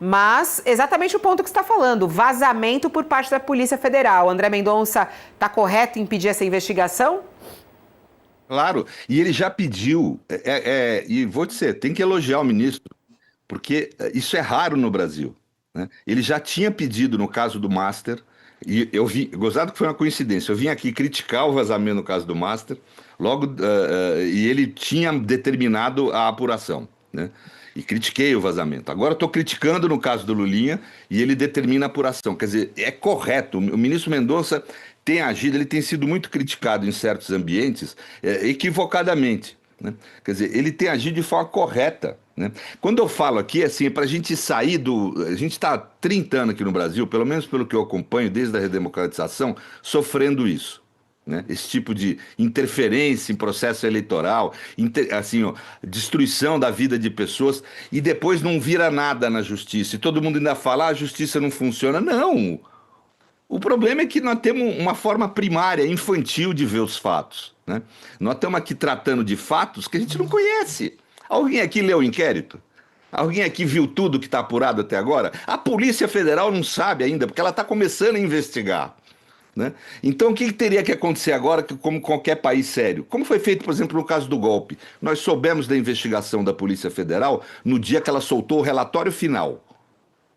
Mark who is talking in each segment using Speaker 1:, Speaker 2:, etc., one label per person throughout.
Speaker 1: mas exatamente o ponto que você está falando, vazamento por parte da Polícia Federal. André Mendonça está correto em pedir essa investigação?
Speaker 2: Claro, e ele já pediu, e vou dizer, tem que elogiar o ministro, porque isso é raro no Brasil, né? Ele já tinha pedido no caso do Master, e eu vi, gozado que foi uma coincidência, eu vim aqui criticar o vazamento no caso do Master, logo, e ele tinha determinado a apuração, né? E critiquei o vazamento. Agora estou criticando no caso do Lulinha e ele determina a apuração. Quer dizer, é correto. O ministro Mendonça tem agido, ele tem sido muito criticado em certos ambientes, equivocadamente, né? Quer dizer, ele tem agido de forma correta, né? Quando eu falo aqui, assim, é para a gente sair do. A gente está há 30 anos aqui no Brasil, pelo menos pelo que eu acompanho, desde a redemocratização, sofrendo isso, né? Esse tipo de interferência em processo eleitoral, assim, ó, destruição da vida de pessoas, e depois não vira nada na justiça. E todo mundo ainda fala, a justiça não funciona. Não! O problema é que nós temos uma forma primária, infantil de ver os fatos, né? Nós estamos aqui tratando de fatos que a gente não conhece. Alguém aqui leu o inquérito? Alguém aqui viu tudo que está apurado até agora? A Polícia Federal não sabe ainda, porque ela está começando a investigar, né? Então, o que teria que acontecer agora, como qualquer país sério? Como foi feito, por exemplo, no caso do golpe? Nós soubemos da investigação da Polícia Federal no dia que ela soltou o relatório final.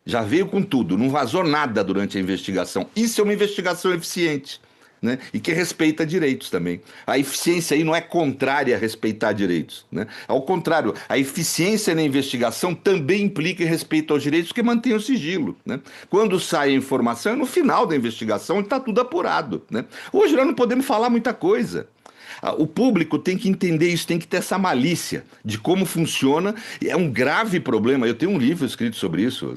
Speaker 2: Já veio com tudo, não vazou nada durante a investigação. Isso é uma investigação eficiente, né? E que respeita direitos também. A eficiência aí não é contrária a respeitar direitos, né? Ao contrário, a eficiência na investigação também implica em respeito aos direitos que mantém o sigilo, né? Quando sai a informação é no final da investigação e está tudo apurado, né? Hoje nós não podemos falar muita coisa. O público tem que entender isso, tem que ter essa malícia de como funciona. É um grave problema. Eu tenho um livro escrito sobre isso,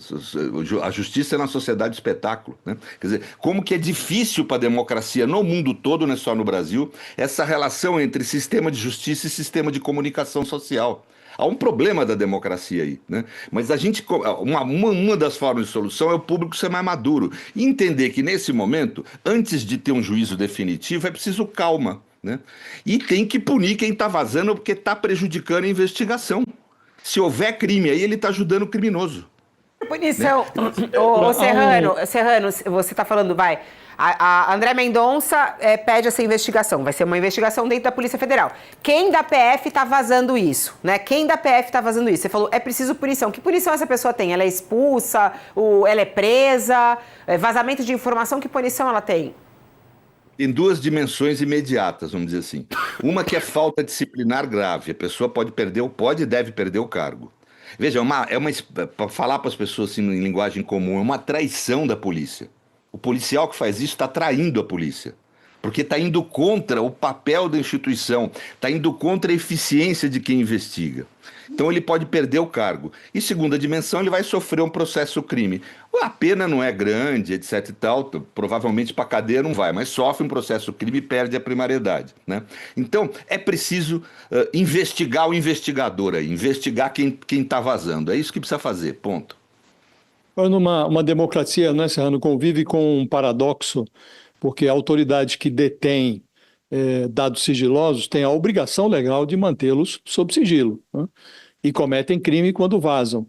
Speaker 2: a justiça na sociedade do espetáculo, né? Quer dizer, como que é difícil para a democracia no mundo todo, não é só no Brasil, essa relação entre sistema de justiça e sistema de comunicação social. Há um problema da democracia aí, né? Mas a gente, uma das formas de solução é o público ser mais maduro e entender que nesse momento, antes de ter um juízo definitivo, é preciso calma, né? E tem que punir quem está vazando porque está prejudicando a investigação. Se houver crime aí, ele está ajudando o criminoso,
Speaker 1: Punição.
Speaker 2: né?
Speaker 1: Ô, Serrano, você está falando, vai. A André Mendonça pede essa investigação. Vai ser uma investigação dentro da Polícia Federal. Quem da PF está vazando isso, né? Quem da PF está vazando isso? Você falou, é preciso punição. Que punição essa pessoa tem? Ela é expulsa? Ela é presa? Vazamento de informação, que punição ela tem?
Speaker 2: Tem duas dimensões imediatas, vamos dizer assim. Uma que é falta disciplinar grave. A pessoa pode perder, pode e deve perder o cargo. Veja, para falar para as pessoas assim, em linguagem comum, é uma traição da polícia. O policial que faz isso está traindo a polícia, porque está indo contra o papel da instituição, está indo contra a eficiência de quem investiga. Então ele pode perder o cargo. E segunda dimensão, ele vai sofrer um processo crime. A pena não é grande, etc e tal, provavelmente para a cadeia não vai, mas sofre um processo crime e perde a primariedade, né? Então é preciso investigar o investigador aí, investigar quem está vazando. É isso que precisa fazer, ponto.
Speaker 3: Uma democracia, né, Serrano, convive com um paradoxo, porque a autoridade que detém dados sigilosos tem a obrigação legal de mantê-los sob sigilo, né? E cometem crime quando vazam.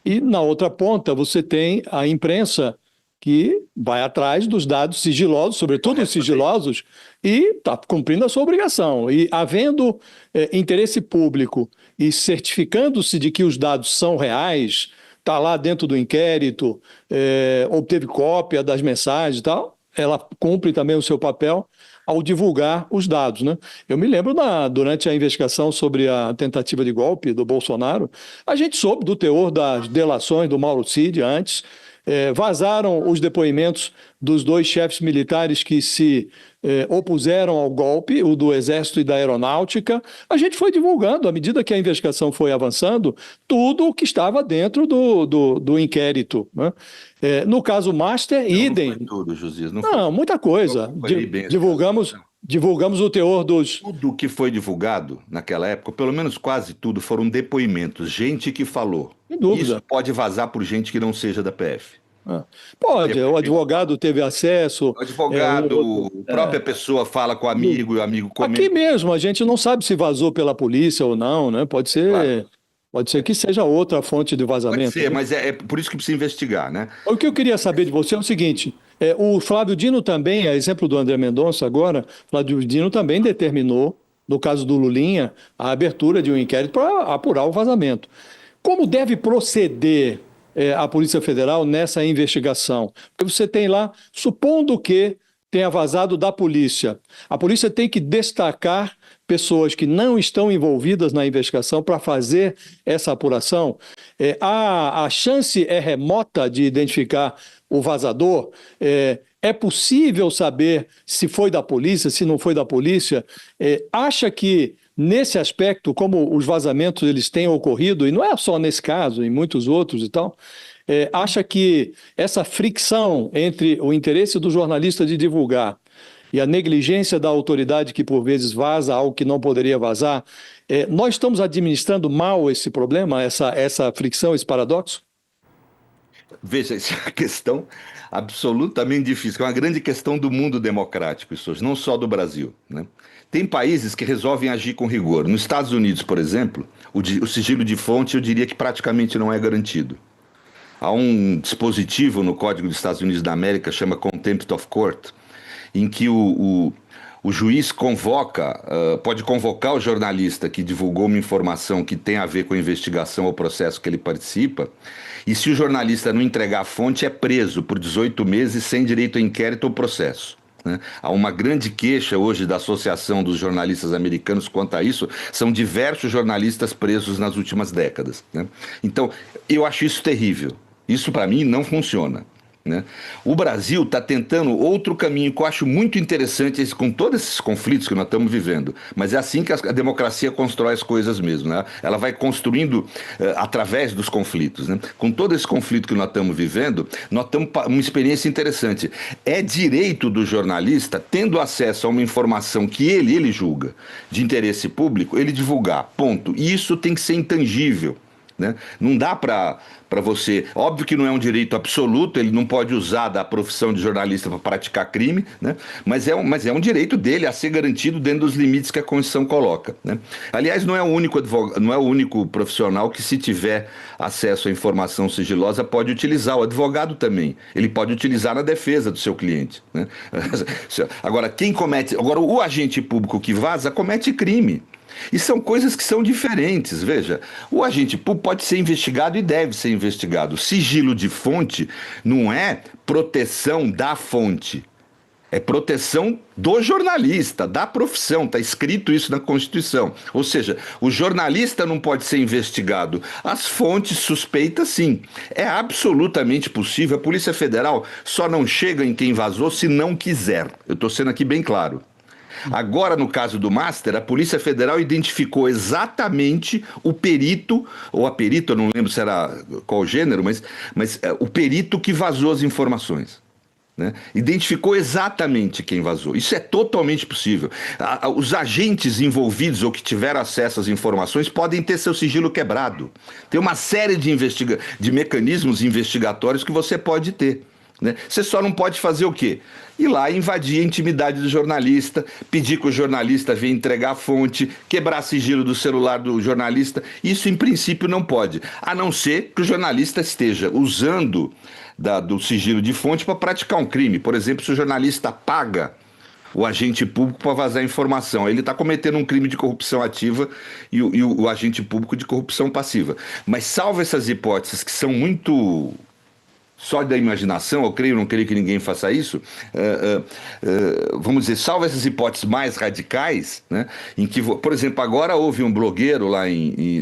Speaker 3: E na outra ponta você tem a imprensa que vai atrás dos dados sigilosos, sobretudo os sigilosos, e está cumprindo a sua obrigação. E havendo interesse público e certificando-se de que os dados são reais, está lá dentro do inquérito, obteve cópia das mensagens e tal, ela cumpre também o seu papel ao divulgar os dados, né? Eu me lembro, durante a investigação sobre a tentativa de golpe do Bolsonaro, a gente soube do teor das delações do Mauro Cid antes, vazaram os depoimentos dos dois chefes militares que se opuseram ao golpe, o do Exército e da Aeronáutica. A gente foi divulgando, à medida que a investigação foi avançando, tudo o que estava dentro do inquérito, né? No caso Master, idem.
Speaker 2: Não foi tudo, Josias.
Speaker 3: Não, muita coisa. Divulgamos o teor dos...
Speaker 2: Tudo que foi divulgado naquela época, pelo menos quase tudo, foram depoimentos, gente que falou.
Speaker 3: Sem dúvida.
Speaker 2: Isso pode vazar por gente que não seja da PF.
Speaker 3: Pode, o advogado teve acesso.
Speaker 2: O advogado, a própria pessoa fala com o amigo e o amigo comenta.
Speaker 3: Aqui mesmo, a gente não sabe se vazou pela polícia ou não, né? Pode ser...
Speaker 2: Claro.
Speaker 3: Pode ser que seja outra fonte de vazamento.
Speaker 2: Pode ser, mas é por isso que precisa investigar, né?
Speaker 3: O que eu queria saber de você é o seguinte: o Flávio Dino também, a exemplo do André Mendonça agora, Flávio Dino também determinou, no caso do Lulinha, a abertura de um inquérito para apurar o vazamento. Como deve proceder a Polícia Federal nessa investigação? Porque você tem lá, supondo que tenha vazado da polícia, a polícia tem que destacar pessoas que não estão envolvidas na investigação para fazer essa apuração. A chance é remota de identificar o vazador. É possível saber se foi da polícia, se não foi da polícia. Acha que, nesse aspecto, como os vazamentos eles têm ocorrido, e não é só nesse caso, em muitos outros e tal, acha que essa fricção entre o interesse do jornalista de divulgar e a negligência da autoridade que, por vezes, vaza algo que não poderia vazar, nós estamos administrando mal esse problema, essa fricção, esse paradoxo?
Speaker 2: Veja, essa é uma questão absolutamente difícil, é uma grande questão do mundo democrático, isso hoje, não só do Brasil, né? Tem países que resolvem agir com rigor. Nos Estados Unidos, por exemplo, o sigilo de fonte eu diria que praticamente não é garantido. Há um dispositivo no Código dos Estados Unidos da América, chama Contempt of Court, em que o juiz pode convocar o jornalista que divulgou uma informação que tem a ver com a investigação ou processo que ele participa, e se o jornalista não entregar a fonte, é preso por 18 meses sem direito a inquérito ou processo, né? Há uma grande queixa hoje da Associação dos Jornalistas Americanos quanto a isso, são diversos jornalistas presos nas últimas décadas, né? Então, eu acho isso terrível. Isso, para mim, não funciona, né? O Brasil está tentando outro caminho que eu acho muito interessante, com todos esses conflitos que nós estamos vivendo. Mas é assim que a democracia constrói as coisas mesmo, né? Ela vai construindo através dos conflitos, né? Com todo esse conflito que nós estamos vivendo, nós estamos uma experiência interessante. É direito do jornalista, tendo acesso a uma informação que ele julga de interesse público, ele divulgar, ponto. E isso tem que ser intangível, né? Não dá para você... Óbvio que não é um direito absoluto, ele não pode usar da profissão de jornalista para praticar crime, né? Mas é um direito dele a ser garantido dentro dos limites que a Constituição coloca, né? Aliás, não é o único profissional que, se tiver acesso à informação sigilosa, pode utilizar. O advogado também. Ele pode utilizar na defesa do seu cliente, né? Agora, o agente público que vaza comete crime. E são coisas que são diferentes. Veja, o agente público pode ser investigado e deve ser investigado. Sigilo de fonte não é proteção da fonte, é proteção do jornalista, da profissão. Está escrito isso na Constituição. Ou seja, o jornalista não pode ser investigado. As fontes suspeitas, sim. É absolutamente possível. A Polícia Federal só não chega em quem vazou se não quiser. Eu estou sendo aqui bem claro. Agora, no caso do Master, a Polícia Federal identificou exatamente o perito, ou a perita, eu não lembro se era qual gênero, mas o perito que vazou as informações, né? Identificou exatamente quem vazou. Isso é totalmente possível. Os agentes envolvidos ou que tiveram acesso às informações podem ter seu sigilo quebrado. Tem uma série de mecanismos investigatórios que você pode ter, né? Você só não pode fazer o quê? Ir lá invadir a intimidade do jornalista, pedir que o jornalista venha entregar a fonte, quebrar sigilo do celular do jornalista. Isso, em princípio, não pode, a não ser que o jornalista esteja usando do sigilo de fonte para praticar um crime. Por exemplo, se o jornalista paga o agente público para vazar informação, ele está cometendo um crime de corrupção ativa e o agente público de corrupção passiva. Mas salvo essas hipóteses que são muito... só da imaginação, eu creio, não creio que ninguém faça isso, vamos dizer, salvo essas hipóteses mais radicais, né, em que, por exemplo, agora houve um blogueiro lá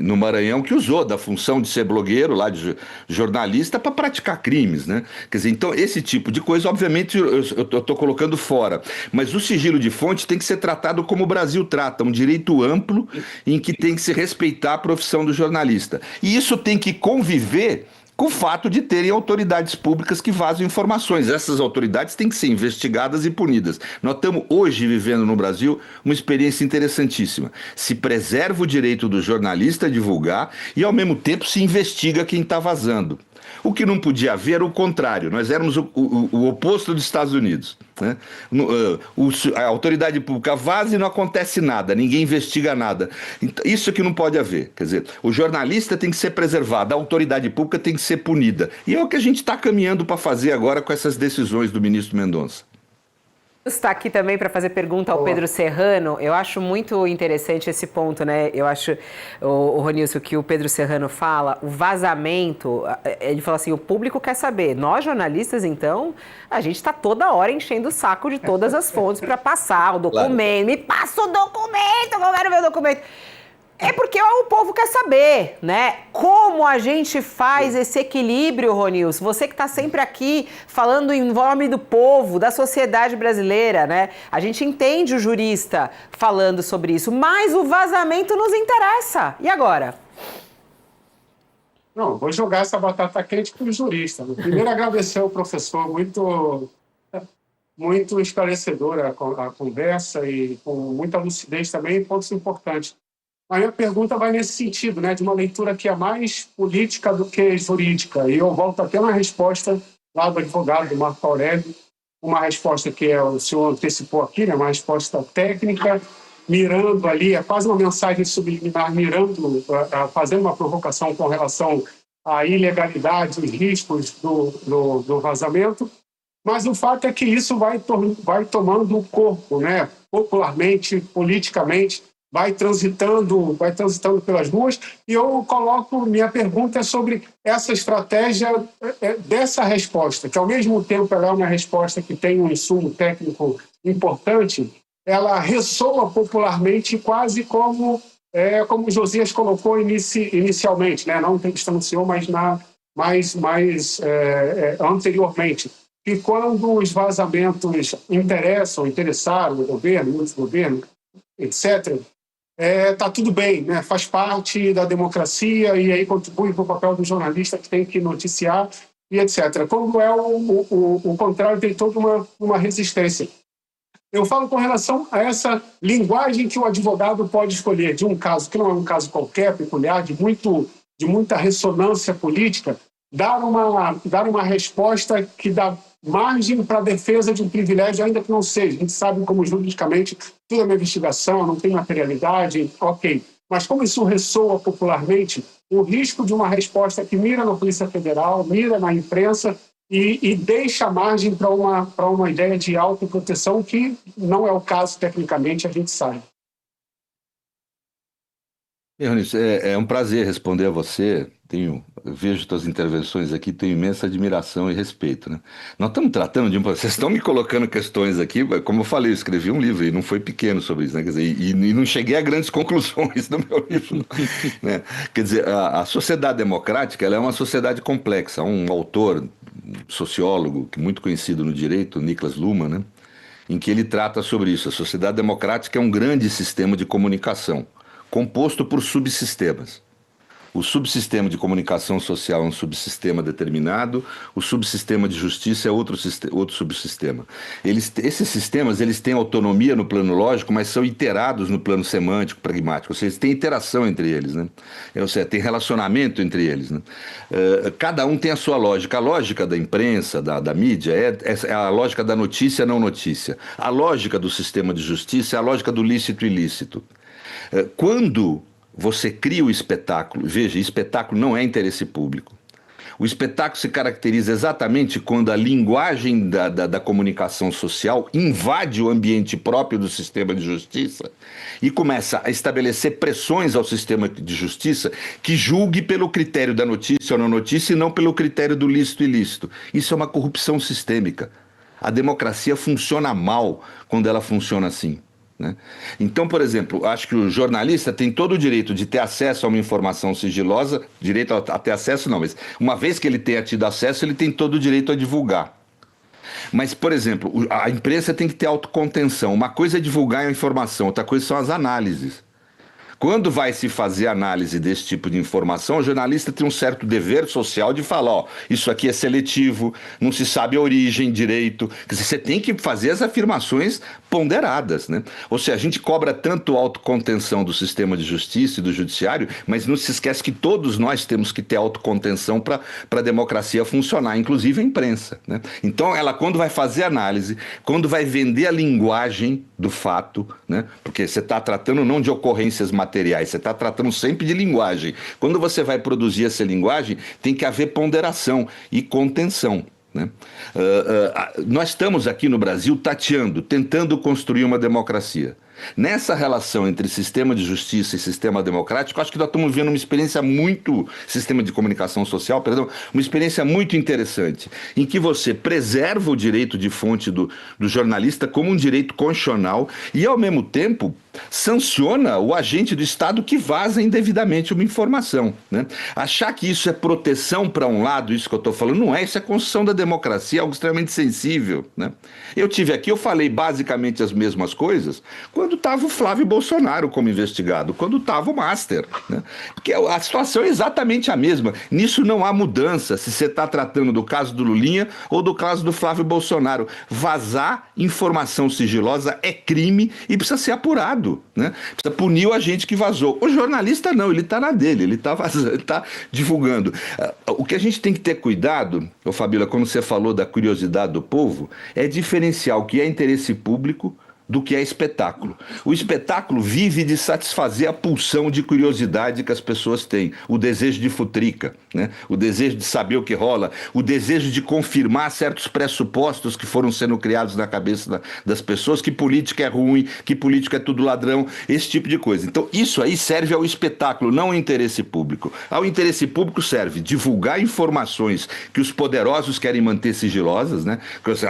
Speaker 2: no Maranhão que usou da função de ser blogueiro, lá de jornalista, para praticar crimes, né? Quer dizer, então, esse tipo de coisa, obviamente, eu estou colocando fora, mas o sigilo de fonte tem que ser tratado como o Brasil trata, um direito amplo em que tem que se respeitar a profissão do jornalista. E isso tem que conviver com o fato de terem autoridades públicas que vazam informações. Essas autoridades têm que ser investigadas e punidas. Nós estamos hoje vivendo no Brasil uma experiência interessantíssima. Se preserva o direito do jornalista a divulgar e, ao mesmo tempo, se investiga quem está vazando. O que não podia haver era o contrário. Nós éramos o oposto dos Estados Unidos. né? A autoridade pública vaza e não acontece nada, ninguém investiga nada. Isso que não pode haver. Quer dizer, o jornalista tem que ser preservado, a autoridade pública tem que ser punida. E é o que a gente está caminhando para fazer agora com essas decisões do ministro Mendonça.
Speaker 1: Está aqui também para fazer pergunta ao Pedro Serrano. Eu acho muito interessante esse ponto, né? Eu acho, o Ronilson, que o Pedro Serrano fala, o vazamento, ele fala assim, o público quer saber. Nós, jornalistas, então, a gente está toda hora enchendo o saco de todas as fontes para passar o documento. Claro. Me passa o documento, eu quero ver o documento. É porque o povo quer saber, né? Como a gente faz esse equilíbrio, Ronilson? Você que está sempre aqui falando em nome do povo, da sociedade brasileira, né? A gente entende o jurista falando sobre isso, mas o vazamento nos interessa. E agora?
Speaker 4: Não, vou jogar essa batata quente para o jurista. Primeiro, agradecer ao professor, muito esclarecedora a conversa e com muita lucidez também, pontos importantes. A minha pergunta vai nesse sentido, né, de uma leitura que é mais política do que jurídica. E eu volto até uma resposta lá do advogado Marco Aurélio, uma resposta que o senhor antecipou aqui, né, uma resposta técnica, mirando ali, é quase uma mensagem subliminar, mirando, fazendo uma provocação com relação à ilegalidade, os riscos do vazamento. Mas o fato é que isso vai tomando o corpo, né, popularmente, politicamente, vai transitando pelas ruas, e eu minha pergunta é sobre essa estratégia dessa resposta, que ao mesmo tempo ela é uma resposta que tem um insumo técnico importante, ela ressoa popularmente quase como o Josias colocou inicialmente, né? Não entrevistando o senhor, mas anteriormente, que quando os vazamentos interessaram o governo, o governo, etc., tá tudo bem, né? Faz parte da democracia e aí contribui para o papel do jornalista que tem que noticiar e etc. Quando o contrário, tem toda uma resistência. Eu falo com relação a essa linguagem que o advogado pode escolher de um caso que não é um caso qualquer, peculiar, de muita ressonância política, dar uma resposta que dá margem para a defesa de um privilégio, ainda que não seja. A gente sabe como juridicamente tudo é uma investigação, não tem materialidade, ok. Mas como isso ressoa popularmente, o risco de uma resposta que mira na Polícia Federal, mira na imprensa e deixa margem para uma ideia de autoproteção que não é o caso tecnicamente, a gente sabe.
Speaker 2: Ronilson, é um prazer responder a você. Vejo suas intervenções aqui, tenho imensa admiração e respeito, né? Nós estamos tratando de vocês estão me colocando questões aqui, como eu falei, eu escrevi um livro e não foi pequeno sobre isso, né? Quer dizer, e não cheguei a grandes conclusões no meu livro, né? Quer dizer, a sociedade democrática, ela é uma sociedade complexa. Um autor, sociólogo, muito conhecido no direito, Niklas Luhmann, né? Em que ele trata sobre isso. A sociedade democrática é um grande sistema de comunicação, composto por subsistemas. O subsistema de comunicação social é um subsistema determinado, o subsistema de justiça é outro subsistema. Esses sistemas têm autonomia no plano lógico, mas são iterados no plano semântico, pragmático, ou seja, tem interação entre eles, né? Ou seja, tem relacionamento entre eles, né? Cada um tem a sua lógica. A lógica da imprensa, da mídia, é a lógica da notícia, não notícia. A lógica do sistema de justiça é a lógica do lícito e ilícito. Quando você cria o espetáculo, veja, espetáculo não é interesse público. O espetáculo se caracteriza exatamente quando a linguagem da comunicação social invade o ambiente próprio do sistema de justiça e começa a estabelecer pressões ao sistema de justiça que julgue pelo critério da notícia ou não notícia e não pelo critério do lícito e ilícito. Isso é uma corrupção sistêmica. A democracia funciona mal quando ela funciona assim, né? Então, por exemplo, acho que o jornalista tem todo o direito de ter acesso a uma informação sigilosa, direito a ter acesso não, mas uma vez que ele tenha tido acesso, ele tem todo o direito a divulgar. Mas, por exemplo, a imprensa tem que ter autocontenção. Uma coisa é divulgar a informação, outra coisa são as análises. Quando vai se fazer análise desse tipo de informação, o jornalista tem um certo dever social de falar, ó, isso aqui é seletivo, não se sabe a origem direito. Quer dizer, você tem que fazer as afirmações ponderadas, né? Ou seja, a gente cobra tanto autocontenção do sistema de justiça e do judiciário, mas não se esquece que todos nós temos que ter autocontenção para a democracia funcionar, inclusive a imprensa, né? Então, ela, quando vai fazer análise, quando vai vender a linguagem do fato, né? Porque você está tratando não de ocorrências materiais, você está tratando sempre de linguagem. Quando você vai produzir essa linguagem, tem que haver ponderação e contenção, né? Nós estamos aqui no Brasil tateando, tentando construir uma democracia. Nessa relação entre sistema de justiça e sistema democrático, acho que nós estamos vendo uma experiência sistema de comunicação social, perdão, uma experiência muito interessante, em que você preserva o direito de fonte do jornalista como um direito constitucional e, ao mesmo tempo, sanciona o agente do Estado que vaza indevidamente uma informação, né? Achar que isso é proteção para um lado, isso que eu estou falando, não é, isso é construção da democracia, algo extremamente sensível, né? Eu tive aqui, eu falei basicamente as mesmas coisas quando estava o Flávio Bolsonaro como investigado, quando estava o Master, né? Porque a situação é exatamente a mesma. Nisso não há mudança, se você está tratando do caso do Lulinha ou do caso do Flávio Bolsonaro. Vazar informação sigilosa é crime e precisa ser apurado, né? Precisa punir o agente que vazou. O jornalista não, ele está na dele, ele está vazando, ele está divulgando. O que a gente tem que ter cuidado, Fabíola, como você falou da curiosidade do povo, é diferenciar o que é interesse público do que é espetáculo. O espetáculo vive de satisfazer a pulsão de curiosidade que as pessoas têm, o desejo de futrica, né? O desejo de saber o que rola, o desejo de confirmar certos pressupostos que foram sendo criados na cabeça das pessoas, que política é ruim, que política é tudo ladrão, esse tipo de coisa. Então, isso aí serve ao espetáculo, não ao interesse público. Ao interesse público serve divulgar informações que os poderosos querem manter sigilosas, né?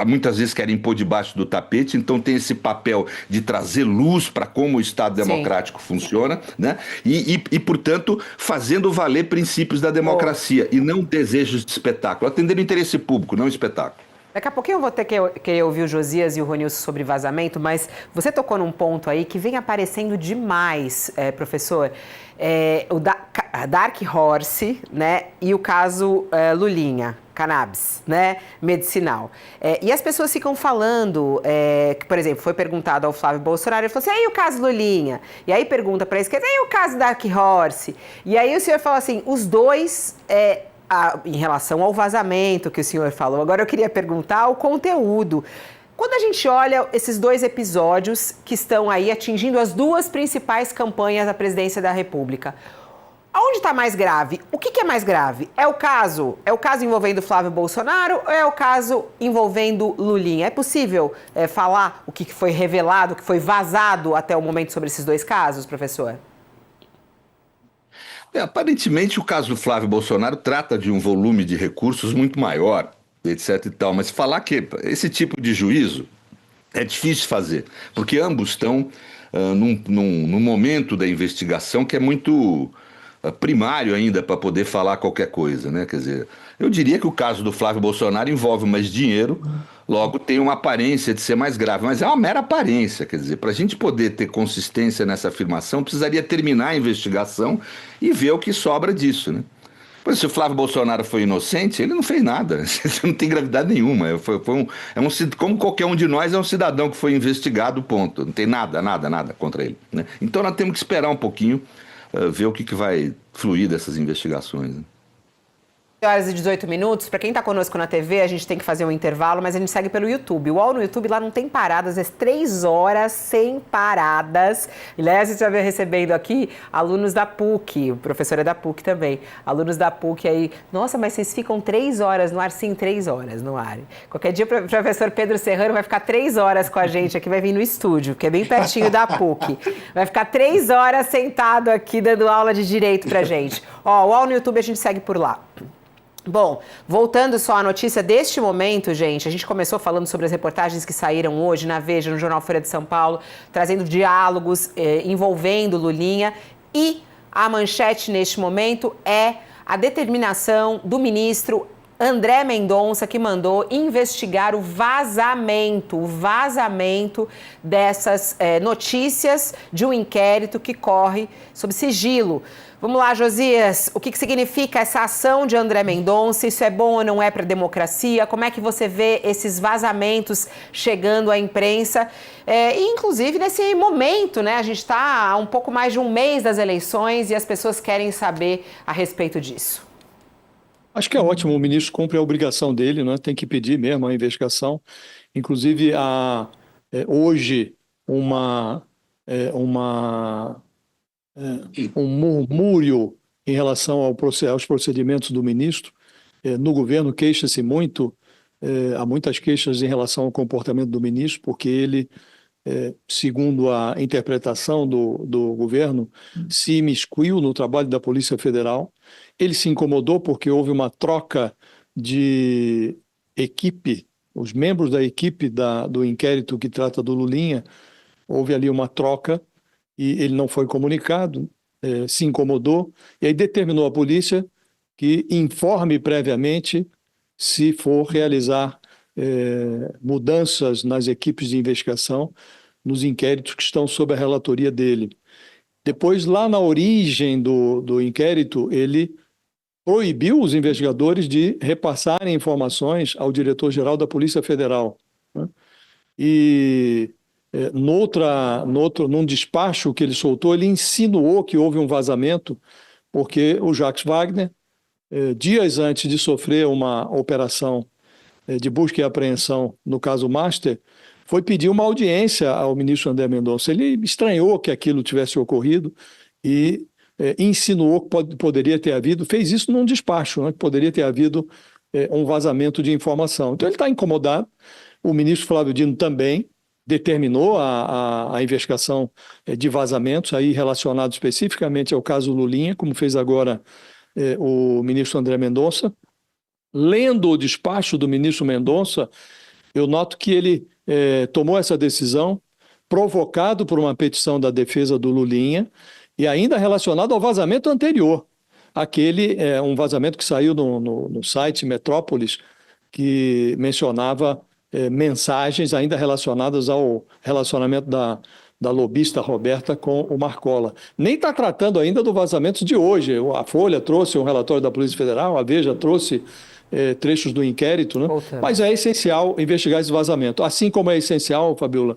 Speaker 2: Muitas vezes querem pôr debaixo do tapete, então tem esse papel de trazer luz para como o Estado democrático funciona, né? E, portanto, fazendo valer princípios da democracia e não desejos de espetáculo. Atender o interesse público, não o espetáculo.
Speaker 1: Daqui a pouquinho eu vou ter que querer ouvir o Josias e o Ronilson sobre vazamento, mas você tocou num ponto aí que vem aparecendo demais, professor. O Dark Horse, né, e o caso Lulinha, cannabis, né, medicinal. E as pessoas ficam falando, que, por exemplo, foi perguntado ao Flávio Bolsonaro, ele falou assim, e o caso Lulinha? E aí pergunta para a esquerda, e o caso Dark Horse? E aí o senhor fala assim, os dois... em relação ao vazamento que o senhor falou, agora eu queria perguntar o conteúdo. Quando a gente olha esses dois episódios que estão aí atingindo as duas principais campanhas da presidência da República, aonde está mais grave? O que é mais grave? É o caso envolvendo Flávio Bolsonaro ou é o caso envolvendo Lulinha? É possível falar o que foi revelado, o que foi vazado até o momento sobre esses dois casos, professor?
Speaker 2: Aparentemente, o caso do Flávio Bolsonaro trata de um volume de recursos muito maior, etc. e tal, mas falar que esse tipo de juízo é difícil fazer, porque ambos estão num momento da investigação que é muito primário ainda para poder falar qualquer coisa, né? Quer dizer, eu diria que o caso do Flávio Bolsonaro envolve mais dinheiro, logo tem uma aparência de ser mais grave, mas é uma mera aparência, quer dizer, para a gente poder ter consistência nessa afirmação, precisaria terminar a investigação e ver o que sobra disso, né? Pois se o Flávio Bolsonaro foi inocente, ele não fez nada, não tem gravidade nenhuma, como qualquer um de nós é um cidadão que foi investigado, ponto, não tem nada contra ele, né? Então nós temos que esperar um pouquinho, ver o que vai fluir dessas investigações, né?
Speaker 1: Horas e 18 minutos. Para quem está conosco na TV, a gente tem que fazer um intervalo, mas a gente segue pelo YouTube. O UOL no YouTube, lá não tem paradas, é 3 horas sem paradas. Aliás, a gente já vem recebendo aqui alunos da PUC, o professor é da PUC também. Alunos da PUC aí, nossa, mas vocês ficam 3 horas no ar? Sim, 3 horas no ar. Qualquer dia o professor Pedro Serrano vai ficar 3 horas com a gente aqui, vai vir no estúdio, que é bem pertinho da PUC. Vai ficar 3 horas sentado aqui dando aula de direito pra gente. Ó, o UOL no YouTube a gente segue por lá. Bom, voltando só à notícia deste momento, gente, a gente começou falando sobre as reportagens que saíram hoje na Veja, no Jornal Folha de São Paulo, trazendo diálogos envolvendo Lulinha, e a manchete neste momento é a determinação do ministro André Mendonça, que mandou investigar o vazamento dessas notícias de um inquérito que corre sob sigilo. Vamos lá, Josias, o que significa essa ação de André Mendonça? Isso é bom ou não é para a democracia? Como é que você vê esses vazamentos chegando à imprensa? E, inclusive, nesse momento, né? A gente está há um pouco mais de um mês das eleições e as pessoas querem saber a respeito disso.
Speaker 3: Acho que é ótimo, o ministro cumpre a obrigação dele, né? Tem que pedir mesmo a investigação. Inclusive, hoje, um murmúrio em relação aos procedimentos do ministro. No governo queixa-se muito, há muitas queixas em relação ao comportamento do ministro, porque ele, segundo a interpretação do governo, se imiscuiu no trabalho da Polícia Federal. Ele se incomodou porque houve uma troca de equipe, os membros da equipe do inquérito que trata do Lulinha, houve ali uma troca, e ele não foi comunicado, se incomodou, e aí determinou à polícia que informe previamente se for realizar mudanças nas equipes de investigação, nos inquéritos que estão sob a relatoria dele. Depois, lá na origem do inquérito, ele proibiu os investigadores de repassarem informações ao diretor-geral da Polícia Federal, né? E num despacho que ele soltou, ele insinuou que houve um vazamento, porque o Jacques Wagner, dias antes de sofrer uma operação de busca e apreensão no caso Master, foi pedir uma audiência ao ministro André Mendonça. Ele estranhou que aquilo tivesse ocorrido e insinuou que poderia ter havido, fez isso num despacho, né, que poderia ter havido um vazamento de informação. Então ele está incomodado, o ministro Flávio Dino também determinou a investigação de vazamentos, aí relacionado especificamente ao caso Lulinha, como fez agora o ministro André Mendonça. Lendo o despacho do ministro Mendonça, eu noto que ele tomou essa decisão provocado por uma petição da defesa do Lulinha e ainda relacionado ao vazamento anterior. Aquele um vazamento que saiu no site Metrópolis, que mencionava mensagens ainda relacionadas ao relacionamento da lobista Roberta com o Marcola. Nem está tratando ainda do vazamento de hoje. A Folha trouxe um relatório da Polícia Federal, a Veja trouxe trechos do inquérito, né? Mas é essencial investigar esse vazamento. Assim como é essencial, Fabiola,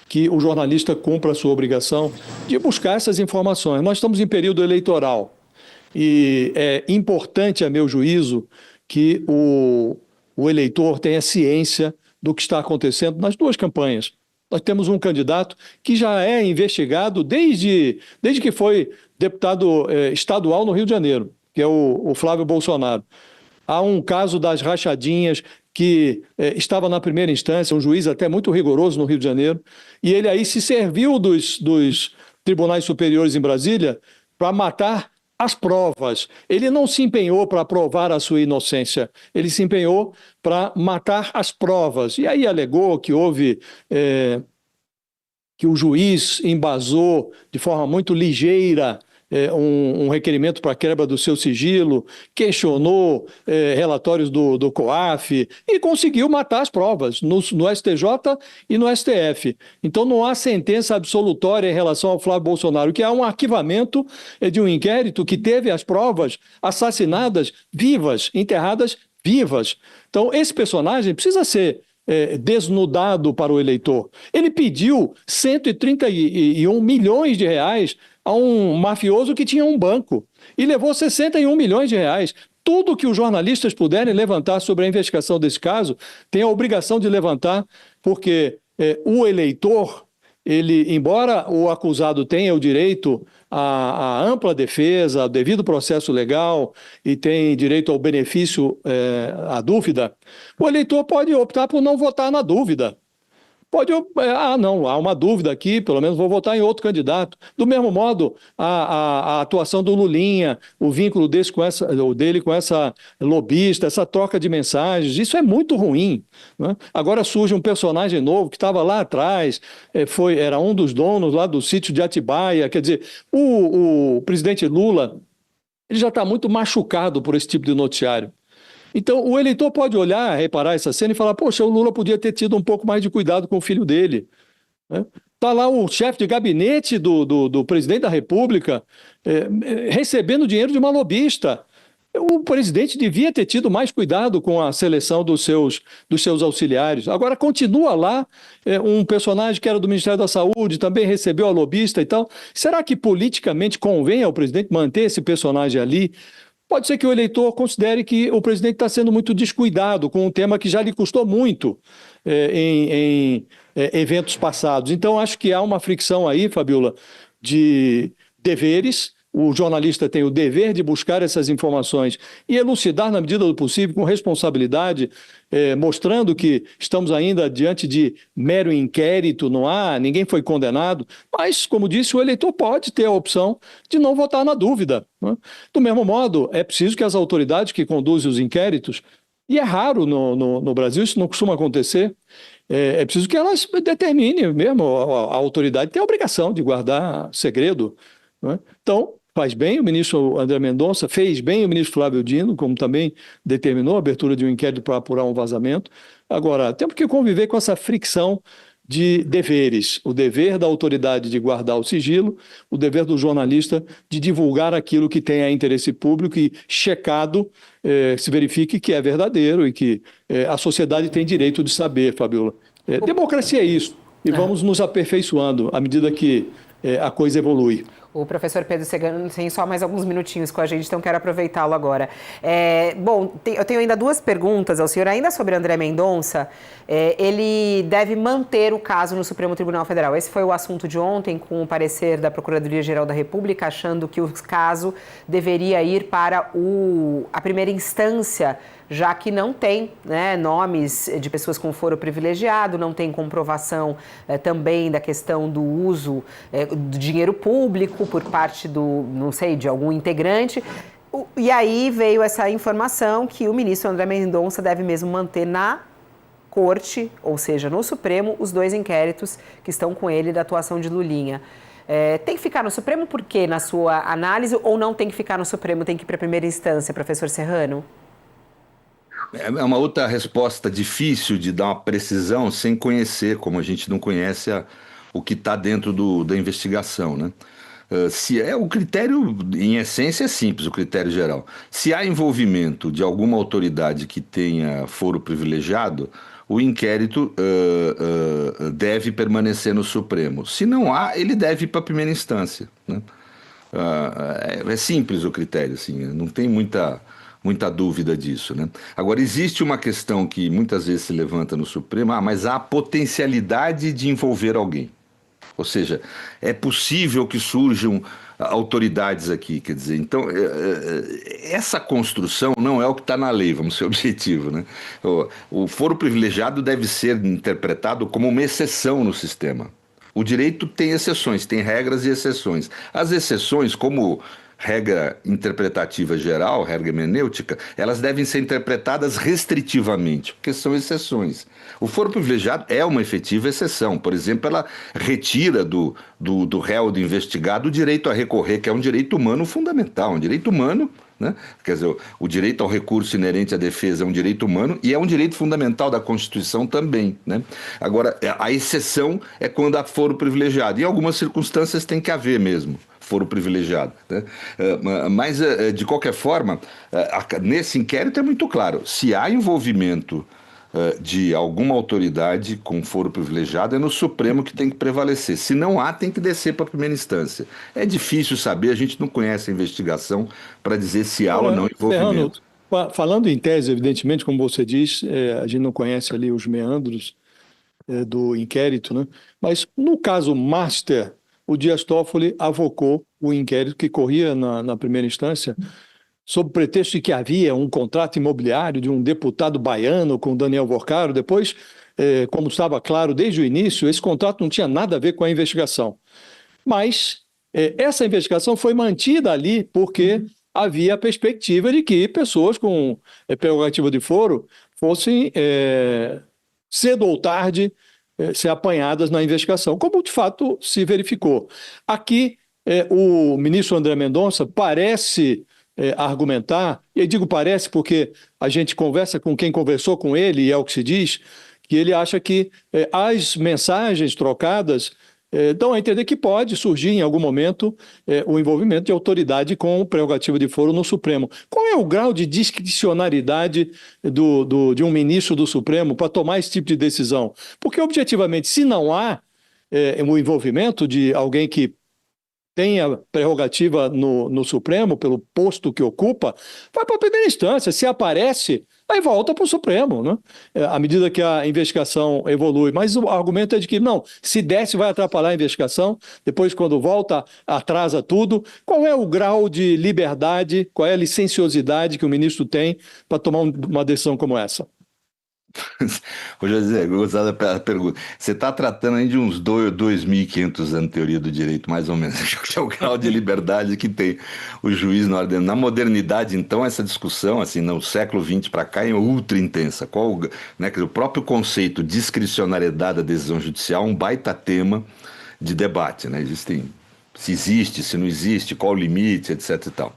Speaker 3: que o jornalista cumpra a sua obrigação de buscar essas informações. Nós estamos em período eleitoral e é importante, a meu juízo, que o eleitor tenha ciência do que está acontecendo nas duas campanhas. Nós temos um candidato que já é investigado desde que foi deputado estadual no Rio de Janeiro, que é o Flávio Bolsonaro. Há um caso das rachadinhas que estava na primeira instância, um juiz até muito rigoroso no Rio de Janeiro, e ele aí se serviu dos tribunais superiores em Brasília para matar as provas. Ele não se empenhou para provar a sua inocência, ele se empenhou para matar as provas. E aí alegou que houve que o juiz embasou de forma muito ligeira um requerimento para quebra do seu sigilo, questionou relatórios do COAF e conseguiu matar as provas no STJ e no STF. Então não há sentença absolutória em relação ao Flávio Bolsonaro, que há um arquivamento de um inquérito que teve as provas assassinadas vivas, enterradas vivas. Então esse personagem precisa ser desnudado para o eleitor. Ele pediu 131 milhões de reais a um mafioso que tinha um banco e levou 61 milhões de reais. Tudo que os jornalistas puderem levantar sobre a investigação desse caso, tem a obrigação de levantar, porque o eleitor, ele, embora o acusado tenha o direito à ampla defesa, ao devido processo legal e tem direito ao benefício à dúvida, o eleitor pode optar por não votar na dúvida. Pode, não, há uma dúvida aqui, pelo menos vou votar em outro candidato. Do mesmo modo, a atuação do Lulinha, o vínculo dele com essa lobista, essa troca de mensagens, isso é muito ruim, né? Agora surge um personagem novo que estava lá atrás, era um dos donos lá do sítio de Atibaia. Quer dizer, o presidente Lula ele já está muito machucado por esse tipo de noticiário. Então, o eleitor pode olhar, reparar essa cena e falar, poxa, o Lula podia ter tido um pouco mais de cuidado com o filho dele, né? Está lá o chefe de gabinete do presidente da República recebendo dinheiro de uma lobista. O presidente devia ter tido mais cuidado com a seleção dos seus auxiliares. Agora, continua lá um personagem que era do Ministério da Saúde, também recebeu a lobista e tal. Será que politicamente convém ao presidente manter esse personagem ali? Pode ser que o eleitor considere que o presidente está sendo muito descuidado com um tema que já lhe custou muito em eventos passados. Então, acho que há uma fricção aí, Fabiola, de deveres. O jornalista tem o dever de buscar essas informações e elucidar na medida do possível, com responsabilidade, mostrando que estamos ainda diante de mero inquérito, ninguém foi condenado, mas, como disse, o eleitor pode ter a opção de não votar na dúvida, né? Do mesmo modo, é preciso que as autoridades que conduzem os inquéritos, e é raro no Brasil, isso não costuma acontecer, é preciso que elas determinem mesmo, a autoridade tem a obrigação de guardar segredo, né? Então, faz bem o ministro André Mendonça, fez bem o ministro Flávio Dino, como também determinou a abertura de um inquérito para apurar um vazamento. Agora, temos que conviver com essa fricção de deveres. O dever da autoridade de guardar o sigilo, o dever do jornalista de divulgar aquilo que tem a interesse público e checado, se verifique que é verdadeiro e que a sociedade tem direito de saber, Fabiola. Democracia é isso. E vamos nos aperfeiçoando à medida que a coisa evolui.
Speaker 1: O professor Pedro Cegano tem só mais alguns minutinhos com a gente, então quero aproveitá-lo agora. Eu tenho ainda duas perguntas ao senhor, ainda sobre André Mendonça. Ele deve manter o caso no Supremo Tribunal Federal. Esse foi o assunto de ontem, com o parecer da Procuradoria-Geral da República, achando que o caso deveria ir para a primeira instância, já que não tem, né, nomes de pessoas com foro privilegiado, não tem comprovação também da questão do uso do dinheiro público por parte de algum integrante. E aí veio essa informação que o ministro André Mendonça deve mesmo manter na Corte, ou seja, no Supremo, os dois inquéritos que estão com ele da atuação de Lulinha. Tem que ficar no Supremo por quê, na sua análise, ou não tem que ficar no Supremo, tem que ir para a primeira instância, professor Serrano?
Speaker 2: É uma outra resposta difícil de dar uma precisão sem conhecer, como a gente não conhece o que está dentro da investigação, né? O critério, em essência, é simples, o critério geral. Se há envolvimento de alguma autoridade que tenha foro privilegiado, o inquérito deve permanecer no Supremo. Se não há, ele deve ir para a primeira instância, né? É simples o critério, assim, não tem muita dúvida disso, né? Agora, existe uma questão que muitas vezes se levanta no Supremo, mas há a potencialidade de envolver alguém. Ou seja, é possível que surjam autoridades aqui, quer dizer, então, essa construção não é o que está na lei, vamos ser objetivo, né? O foro privilegiado deve ser interpretado como uma exceção no sistema. O direito tem exceções, tem regras e exceções. As exceções, como regra interpretativa geral, regra hermenêutica, elas devem ser interpretadas restritivamente, porque são exceções. O foro privilegiado é uma efetiva exceção. Por exemplo, ela retira do réu, do investigado, o direito a recorrer, que é um direito humano fundamental, um direito humano, né? Quer dizer, o direito ao recurso inerente à defesa é um direito humano e é um direito fundamental da Constituição também, né? Agora, a exceção é quando há foro privilegiado. Em algumas circunstâncias tem que haver mesmo foro privilegiado, né? Mas, de qualquer forma, nesse inquérito é muito claro, se há envolvimento de alguma autoridade com foro privilegiado, é no Supremo que tem que prevalecer. Se não há, tem que descer para a primeira instância. É difícil saber, a gente não conhece a investigação para dizer se há ou não envolvimento.
Speaker 3: Serrano, falando em tese, evidentemente, como você diz, a gente não conhece ali os meandros do inquérito, né? Mas no caso Master, o Dias Toffoli avocou o inquérito que corria na primeira instância, sob pretexto de que havia um contrato imobiliário de um deputado baiano com Daniel Vorcaro. Depois, como estava claro desde o início, esse contrato não tinha nada a ver com a investigação. Mas essa investigação foi mantida ali porque havia a perspectiva de que pessoas com prerrogativa de foro fossem, cedo ou tarde, ser apanhadas na investigação, como de fato se verificou. Aqui, o ministro André Mendonça parece argumentar, e eu digo parece porque a gente conversa com quem conversou com ele, e é o que se diz, que ele acha que as mensagens trocadas dão a entender que pode surgir em algum momento o envolvimento de autoridade com prerrogativa de foro no Supremo. Qual é o grau de discricionariedade de um ministro do Supremo para tomar esse tipo de decisão? Porque, objetivamente, se não há o envolvimento de alguém que tenha prerrogativa no Supremo, pelo posto que ocupa, vai para a primeira instância. Se aparece, aí volta para o Supremo, né? À medida que a investigação evolui. Mas o argumento é de que, não, se desce vai atrapalhar a investigação, depois quando volta atrasa tudo. Qual é o grau de liberdade, qual é a licenciosidade que o ministro tem para tomar uma decisão como essa?
Speaker 2: Ô José, gostado da pergunta. Você está tratando aí de uns 2.500 anos de teoria do direito, mais ou menos. Que é o grau de liberdade que tem o juiz na ordem. Na modernidade, então, essa discussão, assim, no século XX para cá, é ultra intensa. Né, o próprio conceito de discricionariedade da decisão judicial é um baita tema de debate, né? Se existe, se não existe, qual o limite, etc. e tal.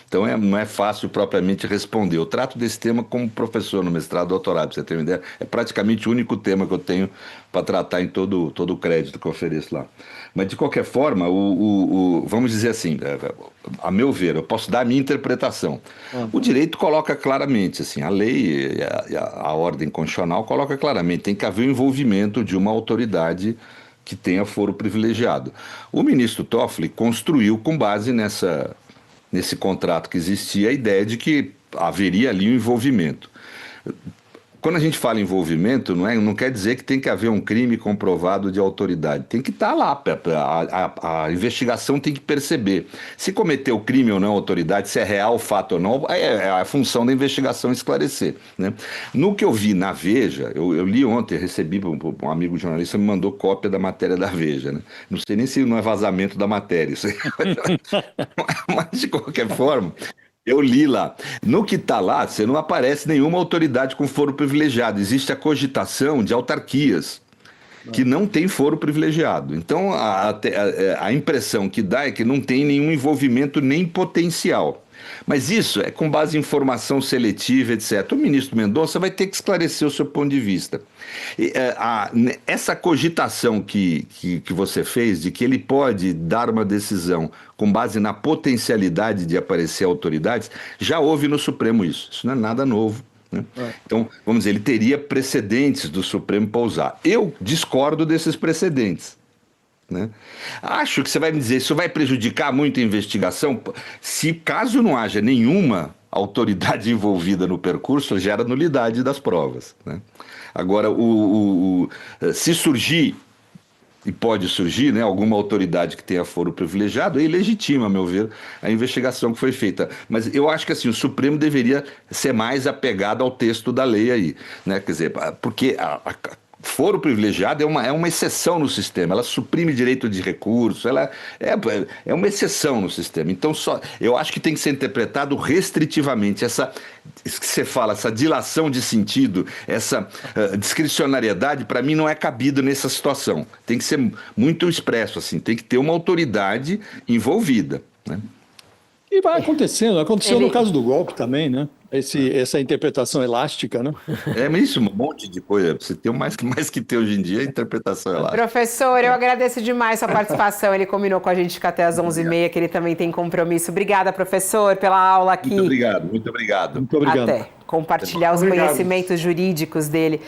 Speaker 2: Então não é fácil propriamente responder. Eu trato desse tema como professor no mestrado e doutorado, para você ter uma ideia. É praticamente o único tema que eu tenho para tratar em todo o crédito que eu ofereço lá. Mas, de qualquer forma, vamos dizer assim, a meu ver, eu posso dar a minha interpretação. O direito coloca claramente, assim, a lei, a ordem constitucional coloca claramente, tem que haver o envolvimento de uma autoridade que tenha foro privilegiado. O ministro Toffoli construiu, com base nesse contrato que existia, a ideia de que haveria ali um envolvimento. Quando a gente fala em envolvimento, não quer dizer que tem que haver um crime comprovado de autoridade. Tem que estar lá, a investigação tem que perceber. Se cometeu crime ou não a autoridade, se é real o fato ou não, é a função da investigação esclarecer, né? No que eu vi na Veja, eu li ontem, recebi, um amigo jornalista me mandou cópia da matéria da Veja, né? Não sei nem se não é vazamento da matéria, isso aí. Mas, de qualquer forma, eu li lá. No que está lá, você não aparece nenhuma autoridade com foro privilegiado. Existe a cogitação de autarquias que não tem foro privilegiado. Então, a impressão que dá é que não tem nenhum envolvimento nem potencial. Mas isso é com base em informação seletiva, etc. O ministro Mendonça vai ter que esclarecer o seu ponto de vista. Essa cogitação que você fez de que ele pode dar uma decisão com base na potencialidade de aparecer autoridades, já houve no Supremo isso. Isso não é nada novo, né? Então, vamos dizer, ele teria precedentes do Supremo para usar. Eu discordo desses precedentes, né? Acho que você vai me dizer, isso vai prejudicar muito a investigação? Se caso não haja nenhuma autoridade envolvida no percurso, gera nulidade das provas, né? Agora, se surgir, e pode surgir, né, alguma autoridade que tenha foro privilegiado, é ilegítima, a meu ver, a investigação que foi feita. Mas eu acho que assim, o Supremo deveria ser mais apegado ao texto da lei aí, né? Quer dizer, porque foro privilegiado é uma exceção no sistema, ela suprime direito de recurso, ela é uma exceção no sistema. Então, eu acho que tem que ser interpretado restritivamente. Isso que você fala, essa dilação de sentido, essa discricionariedade, para mim não é cabido nessa situação. Tem que ser muito expresso, assim, tem que ter uma autoridade envolvida, né?
Speaker 3: E vai acontecendo, aconteceu no caso do golpe também, né? Essa interpretação elástica, né?
Speaker 2: Mas isso, um monte de coisa. Você tem mais que ter hoje em dia a interpretação elástica.
Speaker 1: Professor, eu agradeço demais sua participação. Ele combinou com a gente ficar até às 11h30, que ele também tem compromisso. Obrigada, professor, pela aula aqui.
Speaker 2: Muito obrigado, muito obrigado.
Speaker 3: Muito obrigado.
Speaker 1: Até compartilhar os conhecimentos jurídicos dele.